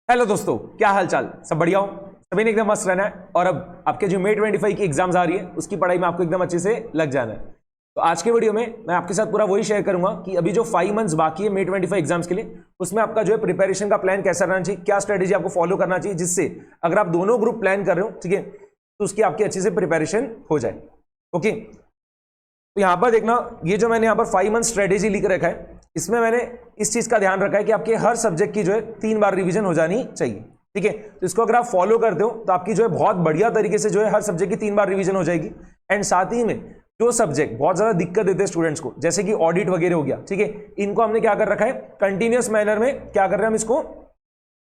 Hello दोस्तों, क्या हाल चाल? सब बढ़िया हो? सभी ने एकदम मस्त रहना है। और अब आपके जो May 25 की एग्जाम्स आ रही है उसकी पढ़ाई में आपको एकदम अच्छे से लग जाना है। तो आज के वीडियो में मैं आपके साथ पूरा वही शेयर करूंगा कि अभी जो 5 मंथ्स बाकी है May 25 एग्जाम्स के लिए, उसमें आपका जो है प्रिपरेशन का प्लान कैसा रहना चाहिए, क्या स्ट्रेटेजी आपको फॉलो करना चाहिए, जिससे अगर आप दोनों ग्रुप प्लान कर रहे हो, ठीक है, तो उसकी आपकी अच्छे से प्रिपरेशन हो जाए। ओके, तो यहां पर देखना, ये जो मैंने यहां पर 5 मंथ स्ट्रेटेजी लिख रखा है, इसमें मैंने इस चीज का ध्यान रखा है कि आपके हर सब्जेक्ट की जो है 3 बार रिवीजन हो जानी चाहिए। ठीक है, तो इसको अगर आप फॉलो करते हो तो आपकी जो है बहुत बढ़िया तरीके से जो है हर सब्जेक्ट की 3 बार रिवीजन हो जाएगी। एंड साथ ही में जो सब्जेक्ट बहुत ज्यादा दिक्कत देते हैं स्टूडेंट्स को, जैसे कि ऑडिट वगैरह हो गया, ठीक है, इनको हमने क्या कर रखा है, कंटिन्यूअस मैनर में क्या कर रहे हैं, हम इसको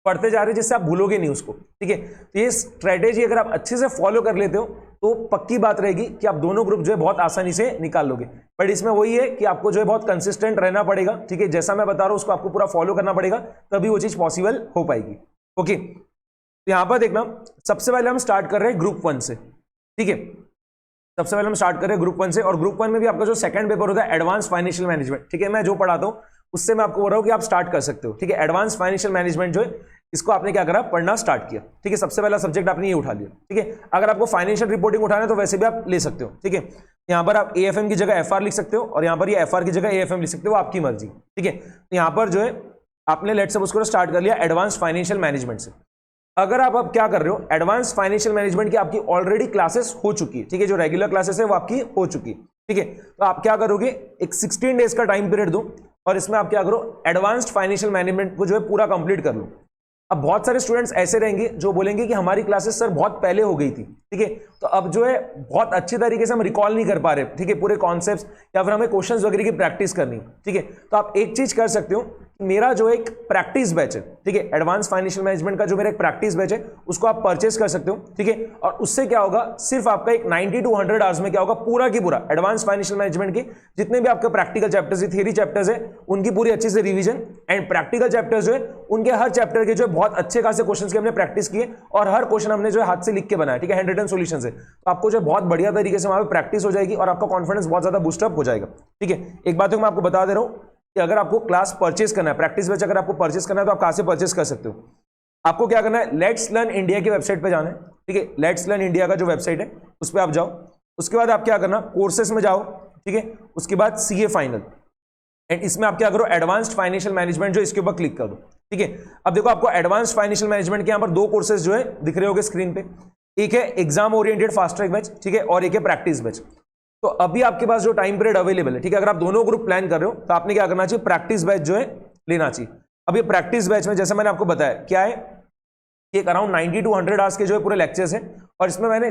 पढ़ते जा रहे हैं जिससे आप भूलोगे नहीं उसको। ठीक है, तो ये स्ट्रेटेजी अगर आप अच्छे से फॉलो कर लेते हो तो पक्की बात रहेगी कि आप दोनों ग्रुप जो है बहुत आसानी से निकाल लोगे। बट इसमें वही है कि आपको जो है बहुत कंसिस्टेंट रहना पड़ेगा। ठीक है, जैसा मैं बता रहा हूं उसको आपको पूरा फॉलो करना पड़ेगा, तभी वो चीज पॉसिबल हो पाएगी। ओके, तो यहां पर देखना, सबसे पहले हम स्टार्ट कर रहे हैं ग्रुप 1 से। ठीक है, सबसे पहले हम स्टार्ट कर रहे हैं ग्रुप 1 से। और ग्रुप 1 में भी आपका जो सेकंड पेपर होता है एडवांस फाइनेंशियल मैनेजमेंट, ठीक है, मैं जो पढ़ाता हूं उससे मैं आपको बोल रहा हूं कि आप स्टार्ट कर सकते हो। ठीक है, एडवांस फाइनेंशियल मैनेजमेंट जो है इसको आपने क्या करा, पढ़ना स्टार्ट किया। ठीक है, सबसे पहला सब्जेक्ट आपने ये उठा लिया। ठीक है, अगर आपको फाइनेंशियल रिपोर्टिंग उठाना है तो वैसे भी आप ले सकते हो। ठीक है, यहां पर आप एएफएम की जगह एफआर लिख सकते हो और यहां पर ये एफआर की जगह एएफएम लिख सकते हो, आपकी मर्जी। ठीक है, तो यहां पर जो है आपने लेट्स सपोज करो स्टार्ट कर लिया एडवांस फाइनेंशियल मैनेजमेंट से। अगर आप अब क्या कर रहे हो, एडवांस फाइनेंशियल मैनेजमेंट की आपकी ऑलरेडी क्लासेस हो चुकी है। ठीक है, जो रेगुलर क्लासेस है वो आपकी हो चुकी है। ठीक है, तो आप क्या करोगे, एक 16 डेज का टाइम पीरियड दो और इसमें आप क्या करो, एडवांस्ड फाइनेंशियल मैनेजमेंट को जो है पूरा कंप्लीट कर लो। अब बहुत सारे स्टूडेंट्स ऐसे रहेंगे जो बोलेंगे कि हमारी क्लासेस सर बहुत पहले हो गई थी। ठीक है, तो अब जो है बहुत अच्छी तरीके से हम रिकॉल नहीं कर पा रहे। ठीक है, पूरे कॉन्सेप्ट्स या फिर हमें क्वेश्चंस वगैरह की प्रैक्टिस करनी। ठीक है, तो आप एक चीज कर सकते हो, मेरा जो एक प्रैक्टिस बैच है, ठीक है, एडवांस फाइनेंशियल मैनेजमेंट का जो मेरा एक प्रैक्टिस बैच है उसको आप परचेस कर सकते हो। ठीक है, और उससे क्या होगा, सिर्फ आपका एक 90 to 100 आवर्स में क्या होगा, पूरा की पूरा एडवांस फाइनेंशियल मैनेजमेंट के जितने भी आपके प्रैक्टिकल चैप्टर्स है, थियरी चैप्टर्स है, उनकी पूरी अच्छे से रिवीजन। एंड प्रैक्टिकल चैप्टर्स जो है उनके हर चैप्टर के जो है बहुत अच्छे खासे क्वेश्चंस की हमने प्रैक्टिस किए और हर क्वेश्चन हमने जो है हाथ से लिख के बनाया। ठीक है, हैंड रिटन सॉल्यूशन से, तो आपको जो बहुत बढ़िया तरीके से वहां पे प्रैक्टिस हो जाएगी और आपका कॉन्फिडेंस बहुत ज्यादा बूस्टअप हो जाएगा। ठीक है, एक बात तो मैं आपको बता दे रहा हूं कि अगर आपको क्लास परचेस करना है, प्रैक्टिस बैच अगर आपको परचेस करना है तो आप कहां से परचेस कर सकते हो। आपको क्या करना है, लेट्स लर्न इंडिया की वेबसाइट पे जाना है। ठीक है, लेट्स लर्न इंडिया का जो वेबसाइट है उस पर आप जाओ। उसके बाद आप क्या करना, कोर्सेस में जाओ। ठीक है, उसके बाद सीए फाइनल, एंड इसमें आप क्या करो, एडवांस्ड फाइनेंशियल मैनेजमेंट जो इसके ऊपर क्लिक कर दो। ठीक है, अब देखो आपको एडवांस्ड फाइनेंशियल मैनेजमेंट के यहां पर 2 कोर्सेज जो है दिख रहे होंगे स्क्रीन पे। एक है exam oriented fast track batch, ठीक है, और एक है प्रैक्टिस बैच। तो अभी आपके पास जो टाइम पीरियड अवेलेबल है, ठीक है, अगर आप दोनों ग्रुप प्लान कर रहे हो तो आपने क्या करना चाहिए, प्रैक्टिस बैच जो है लेना चाहिए। अब ये प्रैक्टिस बैच में जैसे मैंने आपको बताया क्या है, एक अराउंड 90 to 100 आवर्स के जो है पूरे लेक्चर्स हैं और इसमें मैंने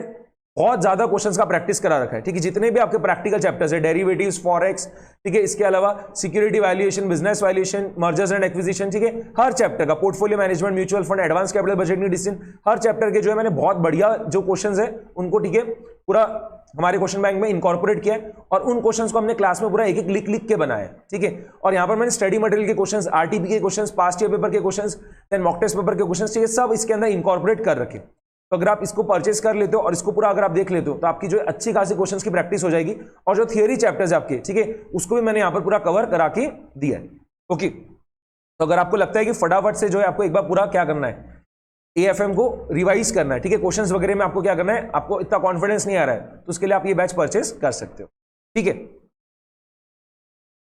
बहुत ज्यादा क्वेश्चंस का प्रैक्टिस करा रखा है। ठीक है, जितने भी आपके प्रैक्टिकल चैप्टर्स है, डेरिवेटिव्स, फॉरेक्स, ठीक है, इसके अलावा security valuation, business valuation, mergers and acquisition, ठीक है, हर चैप्टर का, portfolio management, mutual fund, advance capital budgeting decision, हर चैप्टर के जो है मैंने बहुत बढ़िया जो क्वेश्चंस है उनको, ठीक है, पूरा हमारे क्वेश्चन बैंक में इनकॉर्पोरेट किया है और उन क्वेश्चंस को हमने क्लास में पूरा एक एक लिख के बनाया है। ठीक है, और यहां पर मैंने स्टडी मटेरियल के क्वेश्चंस, आरटीपी के क्वेश्चंस, पास्ट ईयर पेपर के questions, then mock test paper के क्वेश्चंस, ठीक है, सब इसके अंदर इनकॉर्पोरेट कर रखे। तो अगर आप इसको परचेस कर लेते हो और इसको पूरा अगर आप देख लेते हो तो आपकी जो अच्छी खासी क्वेश्चंस की प्रैक्टिस हो जाएगी और जो थियरी चैप्टर्स है आपके, ठीक है, उसको भी मैंने यहां पर पूरा कवर करा के दिया है। ओके, तो अगर आपको लगता है कि फटाफट से जो है आपको एक बार पूरा क्या करना है, एएफएम को रिवाइज करना है, ठीक है, क्वेश्चंस वगैरह में आपको क्या करना है, आपको इतना कॉन्फिडेंस नहीं आ रहा है, तो उसके लिए आप ये बैच परचेस कर सकते हो। ठीक है,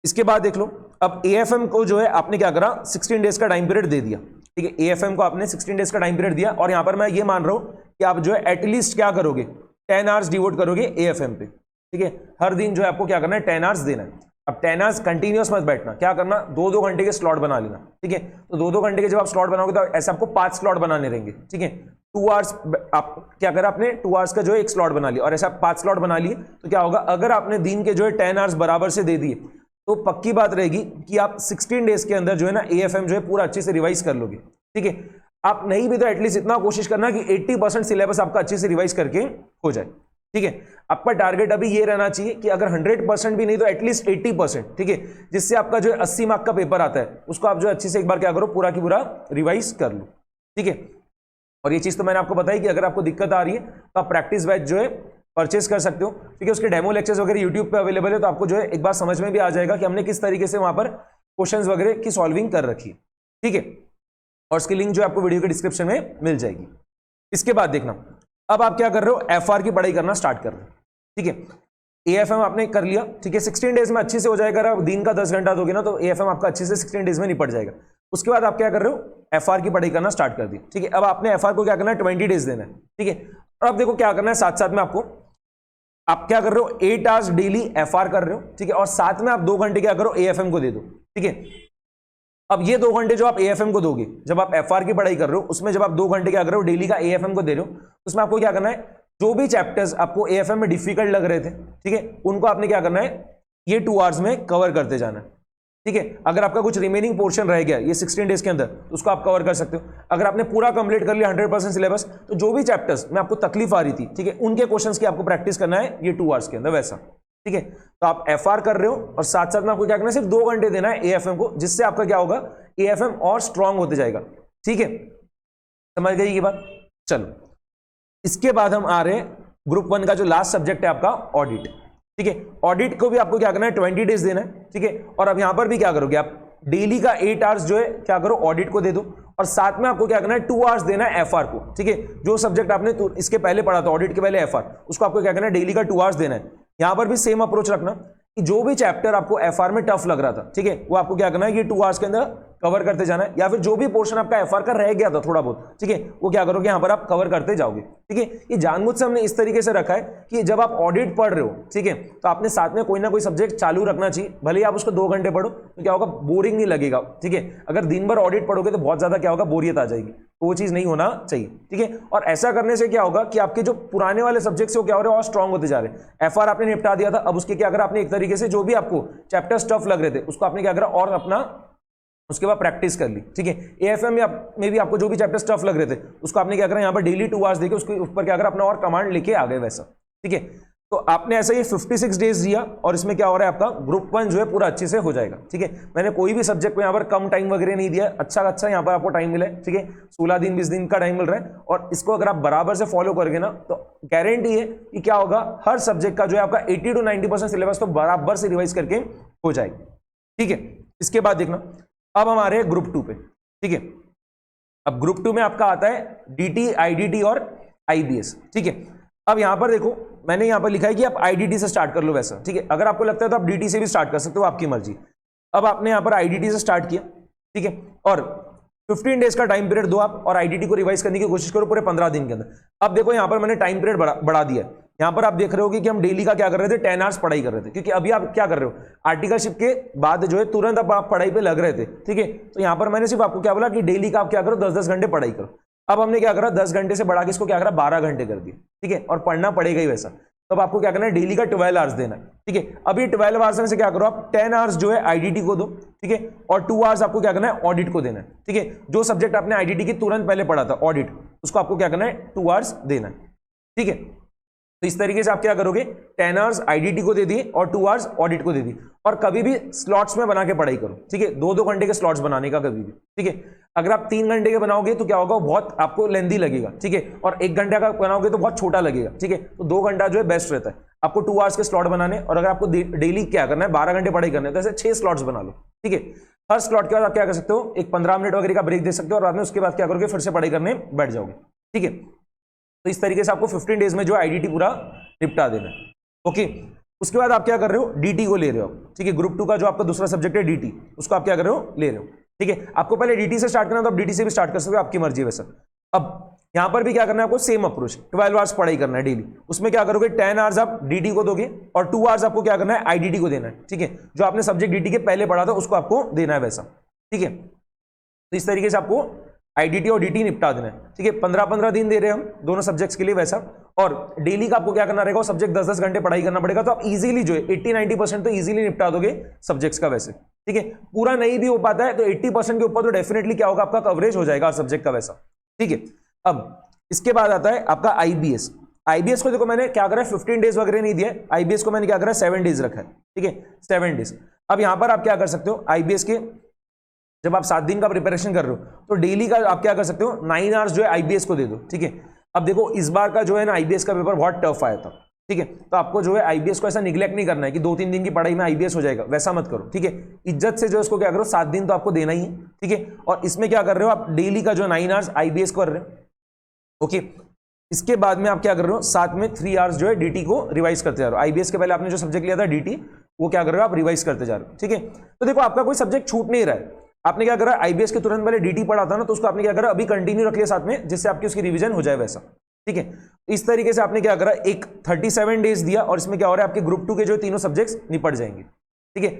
इसके बाद देख लो, अब एएफएम को जो है आपने क्या करा, 16 डेज का टाइम पीरियड दे दिया। ठीक है, एएफएम को आपने 16 डेज का टाइम पीरियड दिया और यहां पर मैं ये मान रहा हूं कि आप जो है एटलीस्ट क्या करोगे, 10 आवर्स डिवोट करोगे एएफएम पे। ठीक है, हर दिन जो है आपको क्या करना है, 10 आवर्स देना है। अब 10 आवर्स कंटिन्यूअस मत बैठना, क्या करना, 2-2 घंटे के स्लॉट बना लेना। ठीक है, तो 2-2 घंटे के जब आप स्लॉट बनाओगे तो ऐसे आपको 5 स्लॉट बनाने रहेंगे। ठीक है, 2 आवर्स आप क्या करा, आपने 2 आवर्स का जो है एक स्लॉट बना लिया और ऐसा 5 स्लॉट बना लिए तो क्या होगा, अगर आपने दिन के जो है 10 आवर्स बराबर से दे दिए तो पक्की बात रहेगी कि आप 16 डेज के अंदर जो है ना एएफएम जो है पूरा अच्छे से रिवाइज कर लोगे। ठीक है, आप नहीं भी तो एटलीस्ट इतना कोशिश करना कि 80% सिलेबस आपका अच्छे से रिवाइज करके हो जाए। ठीक है, आपका टारगेट अभी ये रहना चाहिए कि अगर 100% भी नहीं तो एटलीस्ट 80%, ठीक है, जिससे आपका जो 80 मार्क का पेपर आता है उसको आप जो अच्छे से एक बार क्या करो, पूरा की पूरा रिवाइज कर लो। ठीक है, और ये चीज तो मैंने आपको बताई कि अगर आपको दिक्कत आ रही है तो आप प्रैक्टिस बैच जो है परचेस कर सकते हो। ठीक है, उसके डेमो लेक्चर्स वगैरह यूट्यूब पे अवेलेबल है, तो आपको जो है एक बार समझ में भी आ जाएगा कि हमने किस तरीके से वहां पर क्वेश्चंस वगैरह की सॉल्विंग कर रखी है। ठीक है, और उसकी लिंक जो आपको वीडियो के डिस्क्रिप्शन में मिल जाएगी। इसके बाद देखना, अब आप क्या कर रहे हो, एफआर की पढ़ाई करना स्टार्ट कर रहे हो, ठीक है। एएफएम आपने कर लिया, ठीक है, 16 डेज में अच्छे से हो जाएगा। अगर दिन का 10 घंटा दोगे ना तो एएफएम आपका अच्छे से 16 डेज में निपट जाएगा। उसके बाद आप क्या कर रहे हो, एफआर की पढ़ाई करना स्टार्ट कर दी, ठीक है। अब आपने एफआर को क्या करना है, 20 डेज देना है, ठीक है। और अब देखो क्या करना है, साथ साथ में आपको, आप क्या कर रहे हो, 8 आवर्स डेली एफआर कर रहे हो, ठीक है, और साथ में आप 2 घंटे क्या करो, एएफएम को दे दो, ठीक है। अब ये 2 घंटे जो आप एएफएम को दोगे, जब आप एफआर की पढ़ाई कर रहे हो, उसमें जब आप 2 घंटे क्या कर रहे हो, डेली का एएफएम को दे रहे हो, उसमें आपको क्या करना है, जो भी चैप्टर्स आपको एएफएम में डिफिकल्ट लग रहे थे, ठीक है, उनको आपने क्या करना है, ये 2 आवर्स में कवर करते जाना है, ठीक है। अगर आपका कुछ रिमेनिंग पोर्शन रह गया ये 16 डेज के अंदर, तो उसको आप कवर कर सकते हो। अगर आपने पूरा कंप्लीट कर लिया 100% सिलेबस, तो जो भी चैप्टर्स में आपको तकलीफ आ रही थी, ठीक है, उनके क्वेश्चंस की आपको प्रैक्टिस करना है ये 2 आवर्स के अंदर, वैसा, ठीक है। तो आप एफआर कर रहे हो और साथ साथ में आपको क्या करना है, सिर्फ 2 घंटे देना है एएफएम को, जिससे आपका क्या होगा, एएफएम और स्ट्रांग होते जाएगा, ठीक है। समझ गई ये बात। चलो, इसके बाद हम आ रहे हैं ग्रुप 1 का जो लास्ट सब्जेक्ट है आपका, ऑडिट, ठीक है। ऑडिट को भी आपको क्या करना है, 20 डेज देना है, ठीक है। और अब यहां पर भी क्या करोगे आप, डेली का 8 आवर्स जो है क्या करो, ऑडिट को दे दो, और साथ में आपको क्या करना है, 2 आवर्स देना है एफआर को, ठीक है। जो सब्जेक्ट आपने इसके पहले पढ़ा था, ऑडिट के पहले एफआर, उसको आपको क्या करना है, डेली का 2 आवर्स देना है। यहां पर भी सेम अप्रोच रखना कि जो भी चैप्टर आपको एफआर में टफ लग रहा था, ठीक है, वो आपको क्या करना है, ये 2 आवर्स के अंदर कवर करते जाना है। या फिर जो भी पोर्शन आपका एफआर का रह गया था थोड़ा बहुत, ठीक है, वो क्या करोगे, यहां पर आप कवर करते जाओगे, ठीक है। ये जानबूझ से हमने इस तरीके से रखा है कि जब आप ऑडिट पढ़ रहे हो, ठीक है, तो आपने साथ में कोई ना कोई सब्जेक्ट चालू रखना चाहिए। भले ही आप उसको 2 घंटे पढ़ो तो क्या होगा, बोरिंग नहीं लगेगा, ठीक है। अगर दिन भर ऑडिट पढ़ोगे तो बहुत ज्यादा क्या होगा, बोरियत आ जाएगी, तो वो चीज नहीं होना चाहिए, ठीक है। और ऐसा करने से क्या होगा कि आपके जो पुराने वाले सब्जेक्ट्स हो क्या हो रहे हैं, और स्ट्रांग होते जा रहे हैं। एफआर आपने निपटा दिया था, अब उसके क्या करा आपने, एक तरीके से जो भी आपको चैप्टर्स टफ लग रहे थे उसको आपने क्या करा, और अपना उसके बाद प्रैक्टिस कर ली, ठीक है। एएफएम में भी आपको जो भी चैप्टर्स टफ लग रहे थे उसको आपने क्या करा, यहाँ पर डेली 2 आवर्स देके उसके ऊपर क्या करा, अपना और कमांड लेके आ गए, वैसा, ठीक है। तो आपने ऐसा ये 56 डेज दिया, और इसमें क्या हो रहा है, आपका ग्रुप 1 जो है पूरा अच्छे से हो जाएगा, ठीक है। मैंने कोई भी सब्जेक्ट को यहाँ पर कम टाइम वगैरह नहीं दिया, अच्छा यहाँ पर आपको टाइम मिला है, ठीक है। 16 दिन 20 दिन का टाइम मिल रहा है, और इसको अगर आप बराबर से फॉलो करोगे ना, तो गारंटी है कि क्या होगा, हर सब्जेक्ट का जो है आपका 80 to 90% सिलेबस तो बराबर से रिवाइज करके हो जाएगा, ठीक है। इसके बाद देखना, अब हमारे ग्रुप 2 पे, ठीक है। अब ग्रुप 2 में आपका आता है डीटी, आईडीटी और आईबीएस, ठीक है। अब यहां पर देखो, मैंने यहां पर लिखा है कि आप आईडीटी से स्टार्ट कर लो, वैसा, ठीक है। अगर आपको लगता है तो आप डीटी से भी स्टार्ट कर सकते हो, आपकी मर्जी। अब आपने यहां पर आईडीटी से स्टार्ट किया, ठीक है, और 15 डेज का टाइम पीरियड दो आप, और आईडीटी को रिवाइज करने की कोशिश करो पूरे 15 दिन के अंदर। अब देखो यहां पर मैंने टाइम पीरियड बढ़ा दिया है। यहां पर आप देख रहे हो कि हम डेली का क्या कर रहे थे, 10 आवर्स पढ़ाई कर रहे थे, क्योंकि अभी आप क्या कर रहे हो, आर्टिकलशिप के बाद जो है तुरंत आप पढ़ाई पे लग रहे थे, ठीक है। तो यहां पर मैंने सिर्फ आपको क्या बोला कि डेली का आप क्या करो, 10-10 घंटे पढ़ाई करो। अब हमने क्या करा, 10 घंटे से बढ़ा के इसको क्या करा, 12 घंटे कर दिया, ठीक है। और पढ़ना पड़ेगा ही वैसा। तो अब आपको क्या करना है, डेली का 12 आवर्स देना है, ठीक है। अभी 12 आवर्स में से क्या करो, आप 10 आवर्स जो है आईडीटी को दो, ठीक है, और 2 आवर्स आपको क्या करना है, ऑडिट को देना है, ठीक है। जो सब्जेक्ट आपने आईडीटी की तुरंत पहले पढ़ा था, ऑडिट, उसको आपको क्या करना है, 2 आवर्स देना है, ठीक है। तो इस तरीके से आप क्या करोगे, 10 आवर्स आईडीटी को दे दिए और 2 आवर्स ऑडिट को दे दी। और कभी भी स्लॉट्स में बना के पढ़ाई करो, ठीक है। 2-2 घंटे के स्लॉट्स बनाने का कभी भी, ठीक है। अगर आप 3 घंटे के बनाओगे तो क्या होगा, बहुत आपको लेंदी लगेगा, ठीक है। और 1 घंटे का बनाओगे तो बहुत छोटा लगेगा, ठीक है। तो 2 घंटा जो है बेस्ट रहता है आपको 2 आवर्स के स्लॉट बनाने। और अगर आपको डेली क्या करना है, 12 घंटे पढ़ाई करना है, तो ऐसे 6 स्लॉट्स बना लो, ठीक है। हर स्लॉट के बाद आप क्या कर सकते हो, एक 15 मिनट वगैरह का ब्रेक दे सकते हो, और बाद में उसके बाद क्या करोगे, फिर से पढ़ाई करने बैठ जाओगे, ठीक है। तो इस तरीके से आपको 15 डेज में जो आईडीटी पूरा निपटा देना है, ओके। उसके बाद आप क्या कर रहे हो, डीटी को ले रहे हो, ठीक है। ग्रुप 2 का जो आपका दूसरा सब्जेक्ट है डीटी, उसको आप क्या कर रहे हो, ले रहे हो, ठीक है। आपको पहले डीटी से स्टार्ट करना तो आप डीटी से भी स्टार्ट कर सकते हो, आपकी मर्जी है वैसा। अब यहां पर भी क्या करना है आपको, सेम अप्रोच, 12 आवर्स पढ़ाई करना है डेली। उसमें क्या करोगे, 10 आवर्स आप डीटी को दोगे, और 2 आवर्स आपको क्या करना है, आईडीटी को देना है, ठीक है। जो आपने सब्जेक्ट डीटी के पहले पढ़ा था उसको आपको देना है वैसा, ठीक है। तो इस तरीके से आपको आईडीटी और डीटी निपटा देना है, ठीक है। 15-15 दिन दे रहे हैं हम दोनों सब्जेक्ट्स के लिए वैसा। और डेली का आपको क्या करना रहेगा, सब्जेक्ट 10-10 घंटे पढ़ाई करना पड़ेगा। तो आप इजीली जो है 80-90% तो इजीली निपटा दोगे सब्जेक्ट्स का वैसे, ठीक है। पूरा नहीं भी हो पाता है तो 80% के ऊपर तो डेफिनेटली क्या होगा, आपका कवरेज हो जाएगा सब्जेक्ट का वैसा, ठीक है। अब इसके बाद आता है आपका आईबीएस। आईबीएस को देखो मैंने क्या करा है, 15 डेज वगैरह नहीं दिया, आईबीएस को मैंने क्या करा है, 7 डेज रखा है, ठीक है, 7 डेज। अब यहां पर आप क्या कर सकते हो, आईबीएस के जब आप 7 दिन का प्रिपरेशन कर रहे हो तो डेली का आप क्या कर सकते हो, 9 आवर्स जो है आईबीएस को दे दो, ठीक है। अब देखो इस बार का जो है ना आईबीएस का पेपर बहुत टफ आया था, ठीक है। तो आपको जो है आईबीएस को ऐसा निगलेक्ट नहीं करना है कि 2-3 दिन की पढ़ाई में आईबीएस हो जाएगा, वैसा मत करो, ठीक है। इज्जत से जो इसको क्या करो, 7 दिन तो आपको देना ही है, ठीक है। और इसमें क्या कर रहे हो आप, डेली का जो 9 आवर्स आईबीएस कर रहे हो, ओके। इसके बाद में आप क्या कर रहे हो, साथ में 3 आवर्स जो है डीटी को रिवाइज करते जा रहे हो। आईबीएस के पहले आपने जो सब्जेक्ट लिया था डीटी, वो क्या कर रहे हो आप, रिवाइज करते जा रहे हो, ठीक है। तो देखो आपका कोई सब्जेक्ट छूट नहीं रहा है, आपने क्या करा, आईबीएस के तुरंत पहले डीटी पढ़ा था ना, तो उसको आपने क्या करा, अभी कंटिन्यू रख लिया साथ में, जिससे आपकी उसकी रिवीजन हो जाए वैसा, ठीक है। इस तरीके से आपने क्या करा, एक 37 डेज दिया, और इसमें क्या हो रहा है, आपके ग्रुप 2 के जो तीनों सब्जेक्ट्स निपट जाएंगे, ठीक है।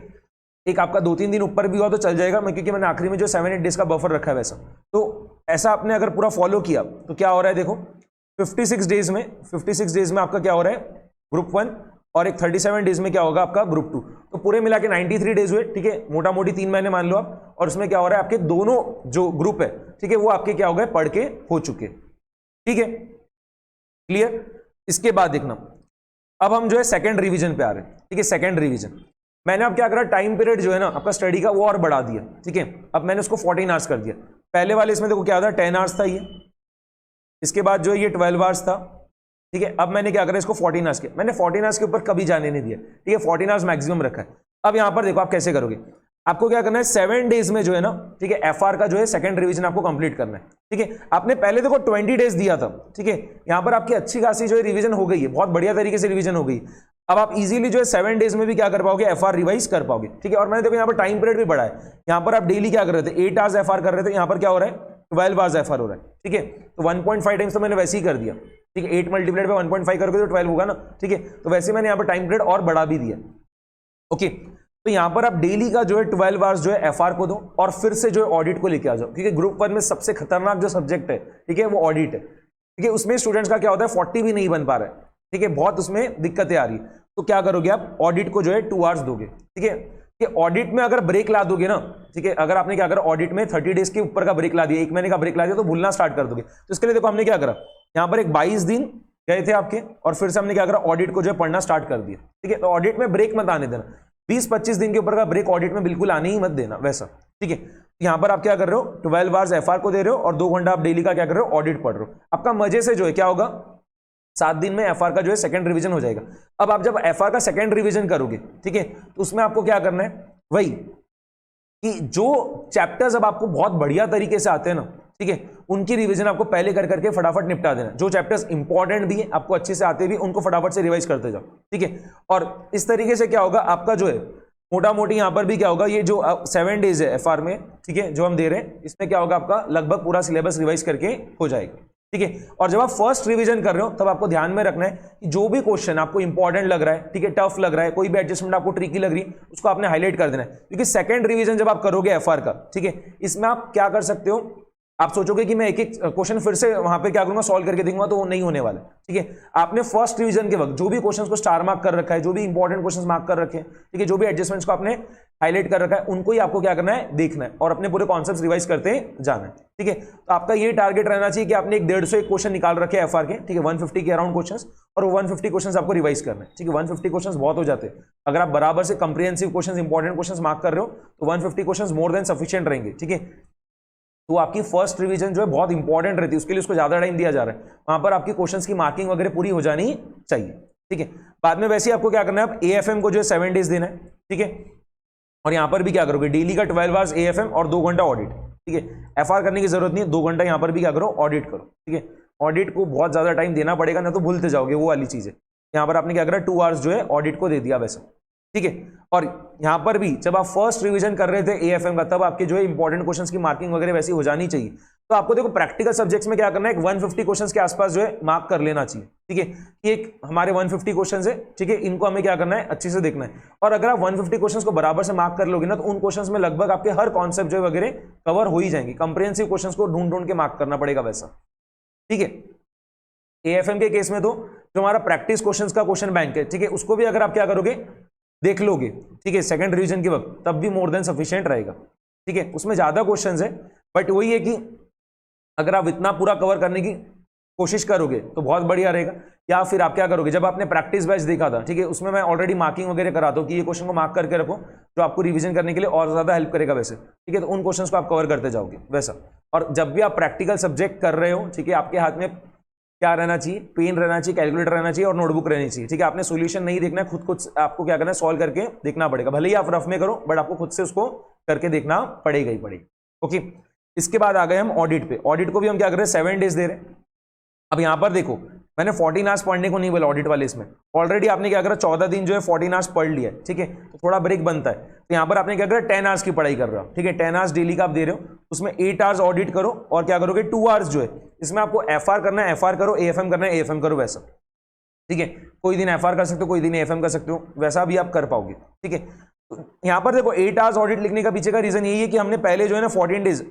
एक आपका 2-3 दिन ऊपर भी हुआ तो चल जाएगा, मैं क्योंकि मैंने आखिरी में जो 7-8 डेज का बफर रखा है वैसा। तो ऐसा आपने अगर पूरा फॉलो किया तो क्या हो रहा है, देखो 56 डेज में आपका क्या हो रहा है, ग्रुप 1, और एक 37 डेज में क्या होगा आपका ग्रुप 2। तो पूरे मिला के 93 डेज हुए, ठीक है। मोटा मोटी 3 महीने मान लो आप, और उसमें क्या हो रहा है, आपके दोनों जो ग्रुप है, ठीक है, वो आपके क्या हो गए, पढ़ के हो चुके, ठीक है, क्लियर। इसके बाद देखना, अब हम जो है सेकंड रिवीजन पे आ रहे हैं, ठीक है। सेकंड रिवीजन मैंने अब क्या करा, टाइम पीरियड जो है ना आपका स्टडी का वो और बढ़ा दिया, ठीक है। अब मैंने उसको 14 आवर्स कर दिया। पहले वाले इसमें देखो क्या था, 10 आवर्स था ये, इसके बाद जो है ये 12 आवर्स था, ठीक है। अब मैंने क्या करा, इसको 14 आवर्स किया। मैंने 14 आवर्स के ऊपर कभी जाने नहीं दिया, ठीक है, 14 आवर्स मैक्सिमम रखा है। अब यहां पर देखो आप कैसे करोगे, आपको क्या करना है, 7 डेज में जो है ना, ठीक है, एफआर का जो है सेकंड रिवीजन आपको कंप्लीट करना है, ठीक है। आपने पहले देखो 20 डेज दिया था, ठीक है। यहां पर आपकी अच्छी खासी जो है रिवीजन हो गई है, बहुत बढ़िया तरीके से रिवीजन हो गई। अब आप इजीली जो है 7 डेज में भी क्या कर पाओगे, एफआर रिवाइज कर पाओगे, ठीक है। और मैंने देखो यहाँ पर टाइम पीरियड भी बढ़ा है, यहाँ पर आप डेली क्या कर रहे थे, 8 आवर्स एफआर कर रहे थे, यहाँ पर क्या हो रहा है, 12 आवर्स एफआर हो रहा है, ठीक है। तो 1.5 टाइम्स तो मैंने वैसे ही कर दिया, ठीक है। 8 मल्टीप्लाइड बाय 1.5 करोगे तो 12 होगा ना, ठीक है। तो वैसे मैंने यहाँ पर टाइम पीरियड और बढ़ा भी दिया, ओके। तो यहां पर आप डेली का जो है 12 आवर्स जो है एफआर को दो, और फिर से जो है ऑडिट को लेके आ जाओ, क्योंकि ग्रुप 1 में सबसे खतरनाक जो सब्जेक्ट है, ठीक है, वो ऑडिट है, ठीक है। उसमें स्टूडेंट्स का क्या होता है, 40 भी नहीं बन पा रहा है, ठीक है, बहुत उसमें दिक्कतें आ रही है। तो क्या करोगे आप, ऑडिट को जो है 2 आवर्स दोगे, ठीक है। कि ऑडिट में अगर ब्रेक ला दोगे ना, ठीक है, अगर आपने क्या करा, ऑडिट में 30 डेज के ऊपर का ब्रेक ला दिया, 1 महीने का ब्रेक ला दिया, तो भूलना स्टार्ट कर दोगे। तो इसके लिए देखो हमने क्या करा, यहां पर एक 22 दिन गए थे आपके, और फिर से हमने क्या करा, ऑडिट को जो है पढ़ना स्टार्ट कर दिया, ठीक है। तो ऑडिट में ब्रेक मत आने देना, 20-25 दिन के ऊपर का ब्रेक ऑडिट में बिल्कुल आने ही मत देना वैसा, ठीक है। यहां पर आप क्या कर रहे हो, 12 आवर्स एफआर को दे रहे हो, और 2 घंटा आप डेली का क्या कर रहे हो, ऑडिट पढ़ रहे हो। आपका मजे से जो है क्या होगा, 7 दिन में एफआर का जो है सेकंड रिवीजन हो जाएगा। अब आप जब एफआर का सेकंड रिवीजन करोगे, ठीक है, तो उसमें आपको क्या करना है, वही कि जो चैप्टर्स अब आपको बहुत बढ़िया तरीके से आते हैं ना, ठीक है, उनकी रिवीजन आपको पहले कर करके फटाफट निपटा देना। जो चैप्टर्स इंपॉर्टेंट भी है, आपको अच्छे से आते भी, उनको फटाफट से रिवाइज करते जाओ, ठीक है। और इस तरीके से क्या होगा, आपका जो है मोटा मोटी यहां पर भी क्या होगा, ये जो 7 डेज है एफआर में, ठीक है, जो हम दे रहे हैं, इसमें क्या होगा, आपका लगभग पूरा सिलेबस रिवाइज करके हो जाएगा, ठीक है। और जब आप फर्स्ट रिवीजन कर रहे हो, तब आपको ध्यान में रखना है कि जो भी क्वेश्चन आपको इंपॉर्टेंट लग रहा है, ठीक है, टफ लग रहा है, कोई भी एडजस्टमेंट आपको ट्रिकी लग रही है, उसको आपने हाईलाइट कर देना है। क्योंकि सेकंड रिवीजन जब आप करोगे एफआर का, ठीक है, इसमें आप क्या कर सकते हो, आप सोचोगे कि मैं एक एक क्वेश्चन फिर से वहां पे क्या करूंगा, सॉल्व करके दूंगा, तो वो नहीं होने वाला, ठीक है। आपने फर्स्ट रिवीजन के वक्त जो भी क्वेश्चंस को स्टार मार्क कर रखा है, जो भी इंपॉर्टेंट क्वेश्चंस मार्क कर रखे हैं, ठीक है, जो भी एडजस्टमेंट्स को आपने हाईलाइट कर रखा है, उनको ही आपको क्या करना है, देखना है, और अपने पूरे कॉन्सेप्ट्स रिवाइज करते जाना है, ठीक है। तो आपका ये टारगेट रहना चाहिए कि आपने एक 150 क्वेश्चन निकाल रखे हैं एफआर के, ठीक है, 150 के अराउंड क्वेश्चंस, और वो 150 क्वेश्चंस आपको रिवाइज करना है, ठीक है। 150 क्वेश्चंस बहुत हो जाते हैं, अगर आप बराबर से comprehensive questions, important questions mark कर रहे हो, तो 150 क्वेश्चंस मोर देन सफिशिएंट रहेंगे, ठीक है। तो आपकी फर्स्ट रिवीजन जो है बहुत इंपॉर्टेंट रहती है, उसके लिए उसको ज्यादा टाइम दिया जा रहा है, वहां पर आपकी क्वेश्चंस की मार्किंग वगैरह पूरी हो जानी चाहिए, ठीक है। बाद में वैसे ही आपको क्या करना है, आप एएफएम को जो है 7 डेज देना है, ठीक है। और यहां पर भी क्या करोगे, डेली का 12 आवर्स एएफएम और 2 घंटा ऑडिट, ठीक है। एफआर करने की जरूरत नहीं है, 2 घंटा यहां पर भी क्या करो, ऑडिट करो, ठीक है। ऑडिट को बहुत ज्यादा टाइम देना पड़ेगा, ना तो भूलते जाओगे, वो वाली चीज है। यहां पर आपने क्या करा, 2 आवर्स जो है ऑडिट को दे दिया वैसा, ठीक है। और यहां पर भी जब आप फर्स्ट रिवीजन कर रहे थे एएफएम का, तब आपके जो है इंपॉर्टेंट क्वेश्चंस की मार्किंग वगैरह वैसी हो जानी चाहिए। तो आपको देखो प्रैक्टिकल सब्जेक्ट्स में क्या करना है, 150 क्वेश्चंस के आसपास जो है मार्क कर लेना चाहिए, ठीक है। कि एक हमारे 150 क्वेश्चंस है, ठीक है, इनको हमें क्या करना है, अच्छे से देखना है। और अगर आप 150 क्वेश्चंस को बराबर से मार्क कर लोगे ना, तो उन क्वेश्चंस में लगभग आपके हर कॉन्सेप्ट जो वगैरह कवर हो ही जाएंगे। कंप्रिहेंसिव क्वेश्चंस को ढूंढ ढूंढ के मार्क करना पड़ेगा वैसा, ठीक है। एएफएम के केस में तो जो हमारा प्रैक्टिस क्वेश्चंस का क्वेश्चन बैंक है, ठीक है, उसको भी अगर आप क्या करोगे, देख लोगे, ठीक है, सेकंड रिवीजन के वक्त, तब भी मोर देन सफिशिएंट रहेगा, ठीक है। उसमें ज्यादा क्वेश्चंस है, बट वही है कि अगर आप इतना पूरा कवर करने की कोशिश करोगे तो बहुत बढ़िया रहेगा। या फिर आप क्या करोगे, जब आपने प्रैक्टिस बैच देखा था, ठीक है, उसमें मैं ऑलरेडी मार्किंग वगैरह कराता हूं कि ये क्वेश्चन को मार्क करके रखो, जो आपको रिवीजन करने के लिए और ज्यादा हेल्प करेगा वैसे, ठीक है। तो उन क्वेश्चंस को आप कवर करते जाओगे वैसा। और जब भी आप प्रैक्टिकल सब्जेक्ट कर रहे हो, ठीक है, आपके हाथ में क्या रहना चाहिए, पेन रहना चाहिए, कैलकुलेटर रहना चाहिए और नोटबुक रहनी चाहिए। ठीक है, आपने सॉल्यूशन नहीं देखना है, खुद आपको क्या करना है, सॉल्व करके देखना पड़ेगा। भले ही आप रफ में करो, बट आपको खुद से उसको करके देखना पड़ेगा ही पड़ेगा। ओके, इसके बाद आ गए हम ऑडिट पे। ऑडिट को भी हम क्या कर रहे हैं, 7 डेज दे रहे हैं। अब यहां पर देखो, मैंने 14 आवर्स पढ़ने को नहीं बोला ऑडिट वाले इसमें, ऑलरेडी आपने क्या करा, 14 दिन जो है 14 आवर्स पढ़ लिया है। ठीक है, तो थोड़ा ब्रेक बनता है, तो यहां पर आपने क्या करा, 10 आवर्स की पढ़ाई कर रहे हो। ठीक है, 10 आवर्स डेली का आप दे रहे हो, उसमें 8 आवर्स ऑडिट करो और क्या करोगे, 2 आवर्स जो है इसमें आपको एफआर करना है, एफआर करो, एएफएम करना है, एएफएम करो, वैसा। ठीक है, कोई दिन एफआर कर सकते हो, कोई दिन एएफएम कर सकते हो, वैसा भी आप कर पाओगे। ठीक है, तो यहां पर देखो 8 आवर्स ऑडिट लिखने का पीछे का रीजन यही है कि हमने पहले जो है ना 14 डेज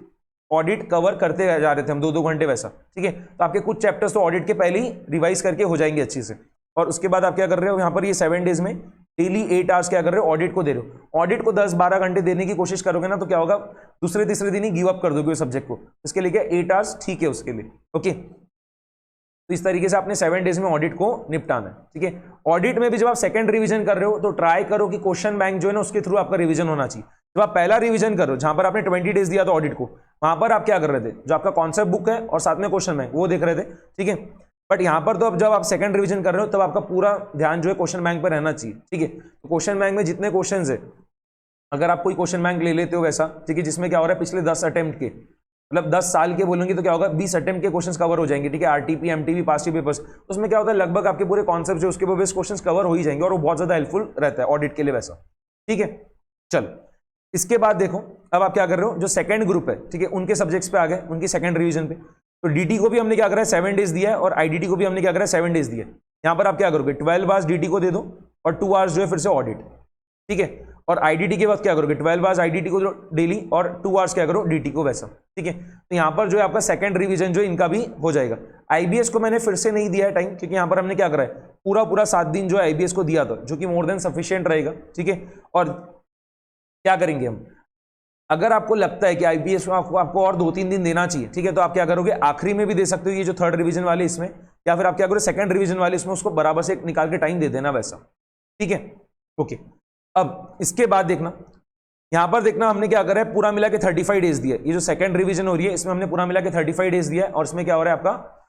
ऑडिट कवर करते जा रहे थे हम, 2-2 घंटे वैसा। ठीक है, तो आपके कुछ चैप्टर्स तो ऑडिट के पहले ही रिवाइज करके हो जाएंगे अच्छी से, और उसके बाद आप क्या कर रहे हो, यहाँ पर ये 7 डेज में डेली 8 आवर्स क्या कर रहे हो, ऑडिट को दे रहे हो। ऑडिट को 10-12 घंटे देने की कोशिश करोगे ना, तो क्या होगा, दूसरे तीसरे दिन ही गिव अप कर दोगे उस सब्जेक्ट को। इसके लिए क्या 8 आवर्स ठीक है उसके लिए। ओके, तो इस तरीके से आपने 7 डेज में ऑडिट को निपटाना है। ठीक है, ऑडिट में भी जब आप सेकंड रिवीजन कर रहे हो तो ट्राई करो कि क्वेश्चन बैंक जो है ना उसके थ्रू आपका रिवीजन होना चाहिए। जब आप पहला रिवीजन कर रहे हो, जहां पर आपने 20 डेज दिया था ऑडिट को, वहां पर आप क्या कर रहे थे, जो आपका कॉन्सेप्ट बुक है और साथ में क्वेश्चन बैंक वो देख रहे थे। ठीक है, बट यहां पर तो अब जब आप सेकंड रिवीजन कर रहे हो तब आपका पूरा ध्यान जो है क्वेश्चन बैंक पर रहना चाहिए। ठीक है, तो क्वेश्चन बैंक में जितने क्वेश्चन है, अगर आप कोई क्वेश्चन बैंक ले लेते हो वैसा, ठीक है, जिसमें क्या हो रहा है, पिछले 10 अटेम्प्ट के, मतलब 10 साल के बोलेंगे तो क्या होगा, 20 अटेम्प्ट के क्वेश्चंस कवर हो जाएंगे। ठीक है, आरटीपी, एमटीपी, पास्ट पेपर्स, उसमें क्या होता है, लगभग आपके पूरे कॉन्सेप्ट जो उसके बेस क्वेश्चंस कवर हो ही जाएंगे, और वो बहुत ज्यादा हेल्पफुल रहता है ऑडिट के लिए वैसा। ठीक है, चलो इसके बाद देखो, अब आप क्या कर रहे हो, जो सेकंड ग्रुप है, ठीक है, उनके सब्जेक्ट्स पे आ गए, उनकी सेकंड रिवीजन पे। तो डीटी को भी हमने क्या करा है, 7 डेज दिया है, और आईडीटी को भी हमने क्या करा है, 7 डेज दिया है। यहां पर आप क्या करोगे, 12 आवर्स डीटी को दे दो और 2 आवर्स जो है फिर से ऑडिट। ठीक है, और आईडीटी के बाद क्या करोगे, 12 आवर्स आईडीटी को डेली और 2 आवर्स क्या करो डीटी को वैसा। ठीक है, तो यहां पर जो है आपका सेकंड रिवीजन जो है इनका भी हो जाएगा। आईबीएस को मैंने फिर से नहीं दिया है टाइम, क्योंकि यहां पर हमने क्या करा है, पूरा 7 दिन जो है आईबीएस को दिया था, जो कि मोर देन सफिशियंट रहेगा। ठीक है, और क्या करेंगे हम, अगर आपको लगता है कि आईपीएस में आपको और 2-3 दिन देना चाहिए, ठीक है, तो आप क्या करोगे, आखिरी में भी दे सकते हो, ये जो थर्ड रिवीजन वाले इसमें, या फिर आप क्या करोगे, सेकंड रिवीजन वाले इसमें उसको बराबर से निकाल के टाइम दे देना वैसा। ठीक है, ओके, अब इसके बाद देखना, यहां पर देखना हमने क्या करा है, पूरा मिला के 35 डेज दिया। ये जो सेकंड रिवीजन हो रही है इसमें हमने पूरा मिला के 35 डेज दिया है, और इसमें क्या हो रहा है, आपका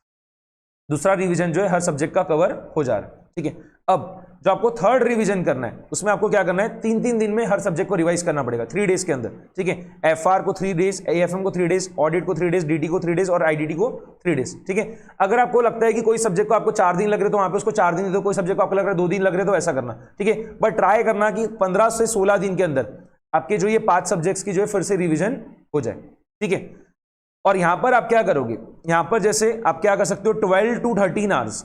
दूसरा रिवीजन जो है हर सब्जेक्ट का कवर हो जा रहा है। ठीक है, अब जो आपको थर्ड रिवीजन करना है उसमें आपको क्या करना है, 3-3 दिन में हर सब्जेक्ट को रिवाइज करना पड़ेगा, 3 डेज के अंदर। ठीक है, एफआर को 3 डेज, एएफएम को 3 डेज, ऑडिट को 3 डेज, डीटी को 3 डेज और आईडीटी को 3 डेज। ठीक है, अगर आपको लगता है कि कोई सब्जेक्ट को आपको 4 दिन लग रहे तो वहां पे उसको 4 दिन दे दो, कोई सब्जेक्ट को आपको लग रहा है 2 दिन लग रहे तो ऐसा करना। ठीक है, बट ट्राई करना कि 15 से 16 दिन के अंदर आपके जो ये 5 सब्जेक्ट्स की जो है फिर से रिविजन हो जाए। ठीक है, और यहां पर आप क्या करोगे, यहां पर जैसे आप क्या कर सकते हो, 12 to 13 आवर्स।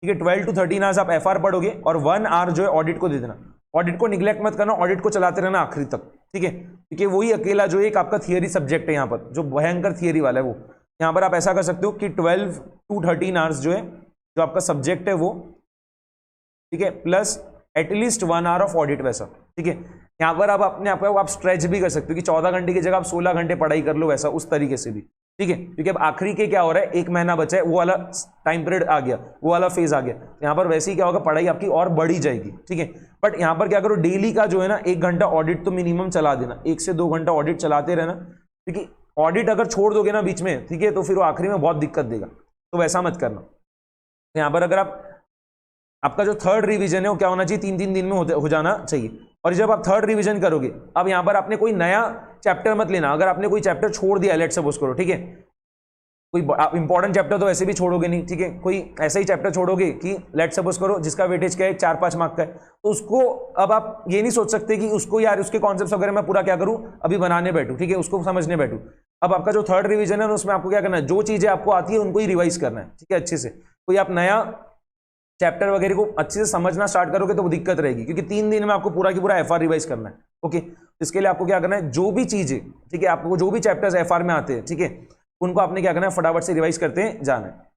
ठीक है, 12 to 13 आवर्स आप एफआर पढ़ोगे और 1 आवर जो है ऑडिट को दे देना। ऑडिट को निग्लेक्ट मत करना, ऑडिट को चलाते रहना आखिरी तक। ठीक है, क्योंकि वही अकेला जो एक आपका थियरी सब्जेक्ट है यहाँ पर, जो भयंकर थियरी वाला है वो। यहाँ पर आप ऐसा कर सकते हो कि 12 to 13 आवर्स जो है जो आपका सब्जेक्ट है वो, ठीक है, plus at least 1 hour of audit वैसा। ठीक है, यहाँ पर आप अपने आप स्ट्रेच भी कर सकते हो कि 14 घंटे की जगह आप 16 घंटे पढ़ाई कर लो वैसा, उस तरीके से भी। ठीक है, क्योंकि अब आखिरी के क्या हो रहा है, 1 महीना बचा है, वो वाला टाइम पीरियड आ गया, वो वाला फेज आ गया, यहाँ पर वैसे ही क्या होगा, पढ़ाई आपकी और बढ़ी जाएगी। ठीक है, बट यहाँ पर क्या करो, डेली का जो है ना 1 घंटा ऑडिट तो मिनिमम चला देना, 1 से 2 घंटा ऑडिट चलाते रहना, क्योंकि ऑडिट अगर छोड़ दोगे ना बीच में, ठीक है, तो फिर वो आखिरी में बहुत दिक्कत देगा, तो वैसा मत करना। यहाँ पर अगर आपका जो थर्ड रिवीजन है वो क्या होना चाहिए, 3-3 दिन में हो जाना चाहिए। और जब आप थर्ड रिवीजन करोगे, अब यहां पर आपने कोई नया चैप्टर मत लेना। अगर आपने कोई चैप्टर छोड़ दिया, लेट सपोज करो, ठीक है, कोई इंपॉर्टेंट चैप्टर तो वैसे भी छोड़ोगे नहीं, ठीक है, कोई ऐसा ही चैप्टर छोड़ोगे कि लेट सपोज करो जिसका वेटेज क्या है, 4-5 मार्क का है, तो उसको अब आप ये नहीं सोच सकते कि उसको यार उसके कॉन्सेप्ट वगैरह मैं पूरा क्या करूं, अभी बनाने बैठूं, ठीक है, उसको समझने बैठूं। अब आपका जो थर्ड रिवीजन है उसमें आपको क्या करना है, जो चीजें आपको आती है उनको ही रिवाइज करना है। ठीक है, अच्छे से कोई आप नया चैप्टर वगैरह को अच्छे से समझना स्टार्ट करोगे तो वो दिक्कत रहेगी, क्योंकि 3 दिन में आपको पूरा की पूरा एफआर रिवाइज करना है। ओके, इसके लिए आपको क्या करना है, जो भी चीजें, ठीक है, आपको जो भी चैप्टर्स एफआर में आते हैं, ठीक है, उनको आपने क्या करना है, फटाफट से रिवाइज करते जाना है।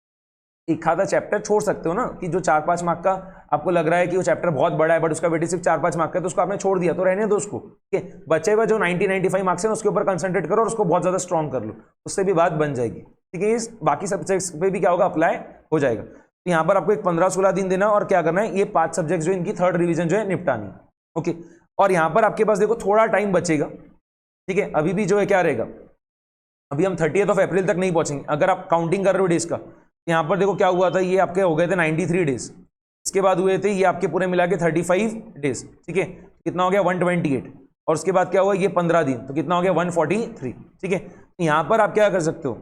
एक आधा चैप्टर छोड़ सकते हो ना, कि जो 4-5 मार्क का आपको लग रहा है कि वो चैप्टर बहुत बड़ा है बट उसका वेटेज सिर्फ 4-5 मार्क का है, तो उसको आपने छोड़ दिया, तो रहने दो उसको। ठीक है, बचे हुए जो 90-95 मार्क्स है उसके ऊपर कंसंट्रेट करो और उसको बहुत ज्यादा स्ट्रॉन्ग कर लो, उससे भी बात बन जाएगी। ठीक है, इस बाकी सब्जेक्ट्स पे भी क्या होगा, अप्लाई हो जाएगा। तो यहाँ पर आपको एक 15-16 दिन देना और क्या करना है, ये 5 सब्जेक्ट जो इनकी थर्ड रिवीजन जो है निपटानी। ओके, और यहाँ पर आपके पास देखो थोड़ा टाइम बचेगा। ठीक है, अभी भी जो है क्या रहेगा, अभी हम 30th of April तक नहीं पहुंचेंगे। अगर आप काउंटिंग कर रहे हो डेज का, यहाँ पर देखो क्या हुआ था, ये आपके हो गए थे 93 डेज, इसके बाद हुए थे ये आपके पूरे मिला के 35 डेज, ठीक है, कितना हो गया 128, और उसके बाद क्या हुआ ये 15 दिन, तो कितना हो गया 143, ठीक है। यहाँ पर आप क्या कर सकते हो,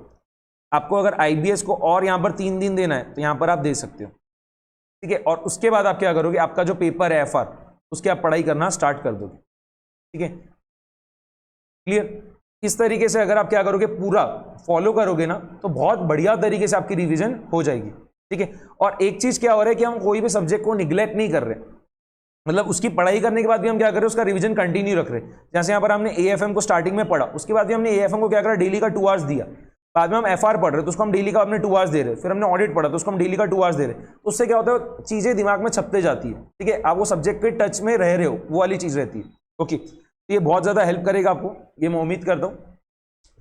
आपको अगर IBS को और यहाँ पर 3 दिन देना है तो यहाँ पर आप दे सकते हो, ठीक है। और उसके बाद आप क्या करोगे, आपका जो पेपर है FR उसकी आप पढ़ाई करना स्टार्ट कर दोगे, ठीक है, क्लियर। इस तरीके से अगर आप क्या करोगे, पूरा फॉलो करोगे ना, तो बहुत बढ़िया तरीके से आपकी रिवीजन हो जाएगी, ठीक है। और एक चीज क्या हो रहा है कि हम कोई भी सब्जेक्ट को निग्लेक्ट नहीं कर रहे, मतलब उसकी पढ़ाई करने के बाद भी हम क्या कर रहे हैं, उसका रिवीजन कंटिन्यू रख रहे हैं। जैसे यहाँ पर हमने AFM को स्टार्टिंग में पढ़ा, उसके बाद भी हमने AFM को क्या करा, डेली का 2 आवर्स दिया, बाद में हम FR पढ़ रहे हैं तो उसको हम डेली का अपने 2 आवर्स दे रहे हैं, फिर हमने ऑडिट पढ़ा तो उसको हम डेली का 2 आवर्स दे रहे हैं। तो उससे क्या होता है, चीजें दिमाग में छपते जाती है, ठीक है, आप वो सब्जेक्ट के टच में रह रहे हो, वो वाली चीज रहती है, ओके। तो ये बहुत ज्यादा हेल्प करेगा आपको, ये मैं उम्मीद करता हूँ।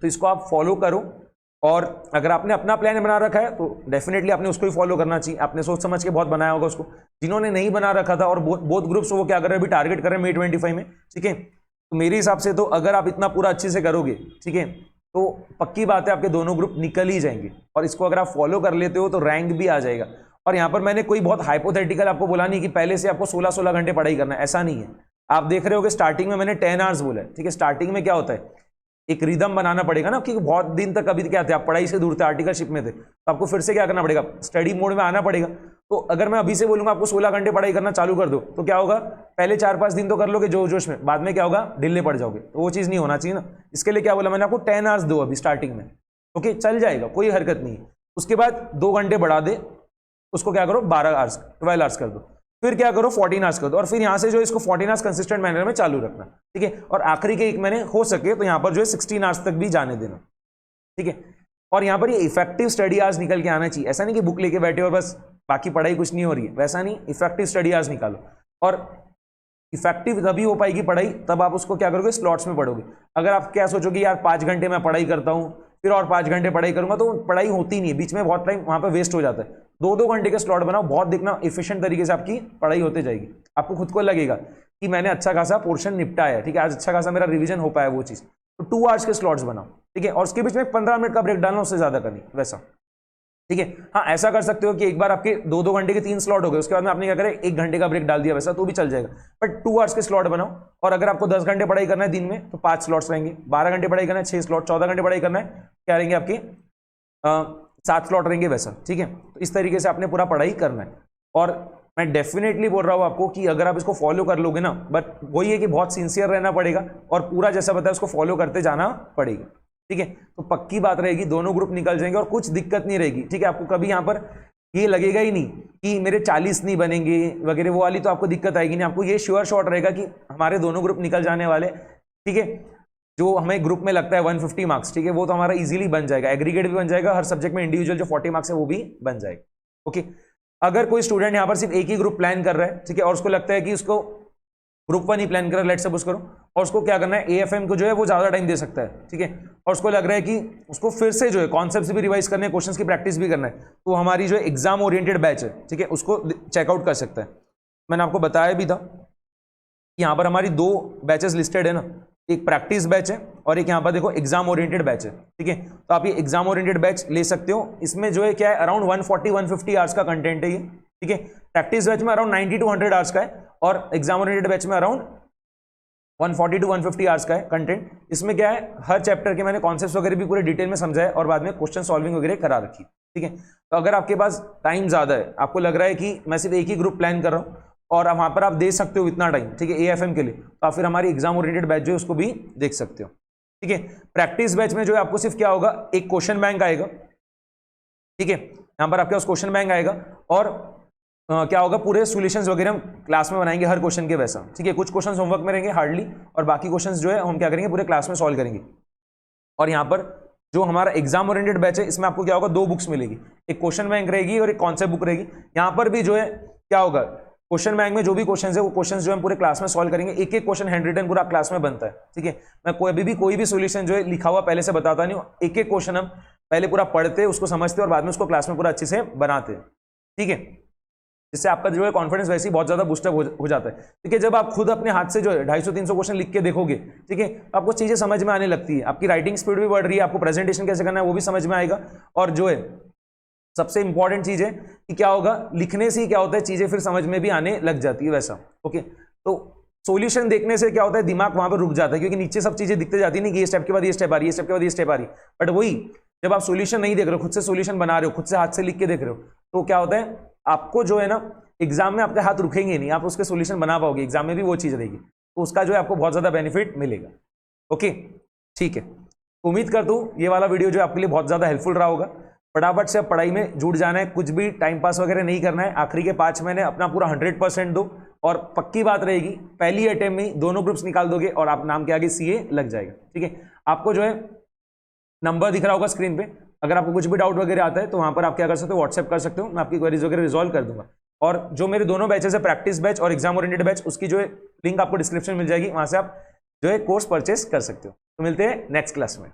तो इसको आप फॉलो करो, और अगर आपने अपना प्लान बना रखा है तो डेफिनेटली आपने उसको ही फॉलो करना चाहिए, आपने सोच समझ के बहुत बनाया होगा उसको। जिन्होंने नहीं बना रखा था और बहुत ग्रुप्स वो क्या कर रहे हैं, अभी टारगेट कर रहे हैं May 25 में, ठीक है। तो मेरे हिसाब से तो अगर आप इतना पूरा अच्छे से करोगे, ठीक है, तो पक्की बात है आपके दोनों ग्रुप निकल ही जाएंगे, और इसको अगर आप फॉलो कर लेते हो तो रैंक भी आ जाएगा। और यहाँ पर मैंने कोई बहुत हाइपोथेटिकल आपको बोला नहीं कि पहले से आपको 16-16 घंटे पढ़ाई करना है, ऐसा नहीं है। आप देख रहे हो कि स्टार्टिंग में मैंने 10 आवर्स बोला है, ठीक है। स्टार्टिंग में क्या होता है, एक रिदम बनाना पड़ेगा ना, क्योंकि बहुत दिन तक अभी क्या थे, आप पढ़ाई से दूर थे, आर्टिकलशिप में थे, तो आपको फिर से क्या करना पड़ेगा, स्टडी मोड में आना पड़ेगा। तो अगर मैं अभी से बोलूंगा आपको 16 घंटे पढ़ाई करना चालू कर दो, तो क्या होगा, पहले 4-5 दिन तो कर लोगे जोश जोश में, बाद में क्या होगा, ढीले पड़ जाओगे, तो वो चीज़ नहीं होना चाहिए ना। इसके लिए क्या बोला मैंने आपको, 10 आवर्स दो अभी स्टार्टिंग में, ओके, चल जाएगा, कोई हरकत नहीं है। उसके बाद 2 घंटे बढ़ा दे, उसको क्या करो 12 आवर्स 12 आवर्स कर दो, फिर क्या करो 14 आवर्स कर दो, और फिर यहाँ से जो इसको 14 आवर्स कंसिस्टेंट मैनर में चालू रखना, ठीक है। और आखिरी के 1 महीने हो सके तो यहाँ पर जो है 16 आवर्स तक भी जाने देना, ठीक है। और यहाँ पर ये इफेक्टिव स्टडी आवर्स निकल के आना चाहिए, ऐसा नहीं कि बुक लेके बैठे और बस बाकी पढ़ाई कुछ नहीं हो रही है, वैसा नहीं, इफेक्टिव स्टडी आवर्स निकालो। और इफेक्टिव तभी हो पाएगी पढ़ाई, तब आप उसको क्या करोगे, स्लॉट्स में पढ़ोगे। अगर आप क्या सोचोगे यार 5 घंटे मैं पढ़ाई करता हूँ, फिर और 5 घंटे पढ़ाई करूंगा, तो पढ़ाई होती नहीं है, बीच में बहुत टाइम वहां पे वेस्ट हो जाता है। 2-2 घंटे के स्लॉट बनाओ, बहुत देखना एफिशिएंट तरीके से आपकी पढ़ाई होते जाएगी, आपको खुद को लगेगा कि मैंने अच्छा खासा पोर्शन निपटाया है, ठीक है, आज अच्छा खासा मेरा रिवीजन हो पाया वो चीज। तो 2 आवर्स के स्लॉट्स बनाओ, ठीक है, और उसके बीच में 15 मिनट का ब्रेक डालना, उससे ज्यादा करनी वैसा, ठीक है। हाँ, ऐसा कर सकते हो कि एक बार आपके 2-2 घंटे के 3 स्लॉट हो गए, उसके बाद में आपने क्या करें 1 घंटे का ब्रेक डाल दिया, वैसा तो भी चल जाएगा, बट 2 आवर्स के स्लॉट बनाओ। और अगर आपको 10 घंटे पढ़ाई करना है दिन में तो 5 स्लॉट्स रहेंगे, 12 घंटे पढ़ाई करना है 6 स्लॉट, 14 घंटे पढ़ाई करना है क्या रहेंगे आपके 7 स्लॉट रहेंगे, वैसा, ठीक है। तो इस तरीके से आपने पूरा पढ़ाई करना है। और मैं डेफिनेटली बोल रहा हूँ आपको कि अगर आप इसको फॉलो कर लोगे ना, बट वही है कि बहुत सिंसियर रहना पड़ेगा और पूरा जैसा बताया उसको फॉलो करते जाना पड़ेगा, ठीक है। तो पक्की बात रहेगी, दोनों ग्रुप निकल जाएंगे और कुछ दिक्कत नहीं रहेगी, ठीक है। आपको कभी यहाँ पर ये लगेगा ही नहीं कि मेरे 40 नहीं बनेंगे वगैरह, वो वाली तो आपको दिक्कत आएगी नहीं। आपको ये श्योर शॉट रहेगा कि हमारे दोनों ग्रुप निकल जाने वाले, ठीक है। जो हमें ग्रुप में लगता है 150 मार्क्स, ठीक है, वो तो हमारा इजीली बन जाएगा, एग्रीगेट भी बन जाएगा, हर सब्जेक्ट में इंडिविजुअल जो 40 मार्क्स है वो भी बन जाएगा, ओके। अगर कोई स्टूडेंट यहाँ पर सिर्फ एक ही ग्रुप प्लान कर रहा है, ठीक है, और उसको लगता है कि उसको ग्रुप 1 ही प्लान कर रहा है, लेट सपोज करो, और उसको क्या करना है AFM को जो है वो ज्यादा टाइम दे सकता है, ठीक है, और उसको लग रहा है कि उसको फिर से जो है कॉन्सेप्ट भी रिवाइज करने, क्वेश्चंस की प्रैक्टिस भी करना है, तो हमारी जो एग्जाम ओरिएंटेड बैच है, ठीक है, उसको चेकआउट कर सकता है। मैंने आपको बताया भी था कि यहाँ पर हमारी 2 बैचेस लिस्टेड है ना, एक प्रैक्टिस बैच है और एक यहाँ पर देखो एग्जाम ओरिएंटेड बैच है, ठीक है। तो आप ये एग्जाम ओरिएंटेड बैच ले सकते हो, इसमें जो है क्या है अराउंड 140-150 आवर्स का कंटेंट है ये, ठीक है। प्रैक्टिस बैच में अराउंड 90 to 100 आवर्स का है और एग्जाम ओरिएंटेड बैच में अराउंड 140 to 150 आवर्स का है कंटेंट। इसमें क्या है, हर चैप्टर के मैंने कॉन्सेप्ट्स वगैरह भी पूरे डिटेल में समझाए और बाद में क्वेश्चन सॉल्विंग वगैरह करा रखी, ठीक है। तो अगर आपके पास टाइम ज्यादा है, आपको लग रहा है कि मैं सिर्फ एक ही ग्रुप प्लान कर रहा हूँ और वहां पर आप दे सकते हो इतना टाइम, ठीक है, AFM के लिए, तो आप फिर हमारी एग्जाम ओरिएंटेड बैच जो है उसको भी देख सकते हो, ठीक है। प्रैक्टिस बैच में जो है आपको सिर्फ क्या होगा, एक क्वेश्चन बैंक आएगा, ठीक है, यहाँ पर आपके पास क्वेश्चन बैंक आएगा और क्या होगा, पूरे सॉल्यूशंस वगैरह हम क्लास में बनाएंगे हर क्वेश्चन के वैसा, ठीक है। कुछ क्वेश्चंस होमवर्क में रहेंगे हार्डली, और बाकी क्वेश्चंस जो है हम क्या करेंगे पूरे क्लास में सॉल्व करेंगे। और यहाँ पर जो हमारा एग्जाम ओरिएंटेड बैच है इसमें आपको क्या होगा, 2 बुक्स मिलेगी, एक क्वेश्चन बैंक रहेगी और एक कॉन्सेप्ट बुक रहेगी। यहाँ पर भी जो है क्या होगा, क्वेश्चन बैंक में जो भी क्वेश्चन है वो क्वेश्चन जो हम पूरे क्लास में सॉल्व करेंगे, एक एक क्वेश्चन हैंड रिटन पूरा क्लास में बनता है, ठीक है। मैं कोई भी सोल्यूशन जो है लिखा हुआ पहले से बताता नहीं हूँ, एक एक क्वेश्चन हम पहले पूरा पढ़ते, उसको समझते और बाद में उसको क्लास में पूरा अच्छे से बनाते, ठीक है। जिससे आपका जो है कॉन्फिडेंस वैसे ही बहुत ज्यादा बूस्टअप हो जाता है, ठीक है। जब आप खुद अपने हाथ से जो है 250-300 क्वेश्चन लिख के देखोगे, ठीक है, आपको चीजें समझ में आने लगती है, आपकी राइटिंग स्पीड भी बढ़ रही है, आपको प्रेजेंटेशन कैसे करना है वो भी समझ में आएगा, और जो है सबसे इंपॉर्टेंट चीज है कि क्या होगा, लिखने से ही क्या होता है, चीजें फिर समझ में भी आने लग जाती है वैसा। ओके, तो सॉल्यूशन देखने से क्या होता है, दिमाग वहां पर रुक जाता है, क्योंकि नीचे सब चीजें दिखते जाती है, नहीं कि ये स्टेप के बाद ये स्टेप आ रही है, स्टेप के बाद ये स्टेप आ रही है। बट वही जब आप सॉल्यूशन नहीं देख रहे हो, खुद से सॉल्यूशन बना रहे हो, खुद से हाथ से लिख के देख रहे हो, तो क्या होता है, आपको जो है ना, एग्जाम में आपके हाथ रुकेंगे नहीं, आप उसके सॉल्यूशन बना पाओगे, एग्जाम में भी वो चीज रहेगी, तो उसका जो है आपको बहुत ज्यादा बेनिफिट मिलेगा। ओके, ठीक है, उम्मीद करता हूं ये वाला वीडियो जो है आपके लिए बहुत ज्यादा हेल्पफुल रहा होगा। फटाफट से अब पढ़ाई में जुट जाना है, कुछ भी टाइम पास वगैरह नहीं करना है, आखिरी के 5 महीने अपना पूरा 100% दो, और पक्की बात रहेगी पहली अटेम्प्ट में दोनों ग्रुप्स निकाल दोगे और आप नाम के आगे सीए लग जाएगा। ठीक है, आपको जो है नंबर दिख रहा होगा स्क्रीन पे, अगर आपको कुछ भी डाउट वगैरह आता है तो वहां पर आप क्या कर सकते हो, व्हाट्सएप कर सकते हो, मैं आपकी क्वेरीज वगैरह रिजॉल्व कर दूंगा। और जो मेरे दोनों बैचेस है, प्रैक्टिस बैच और एग्जाम ओरिएंटेड बैच, उसकी जो है लिंक आपको डिस्क्रिप्शन मिल जाएगी, वहां से आप जो है कोर्स परचेस कर सकते हो। तो मिलते हैं नेक्स्ट क्लास में।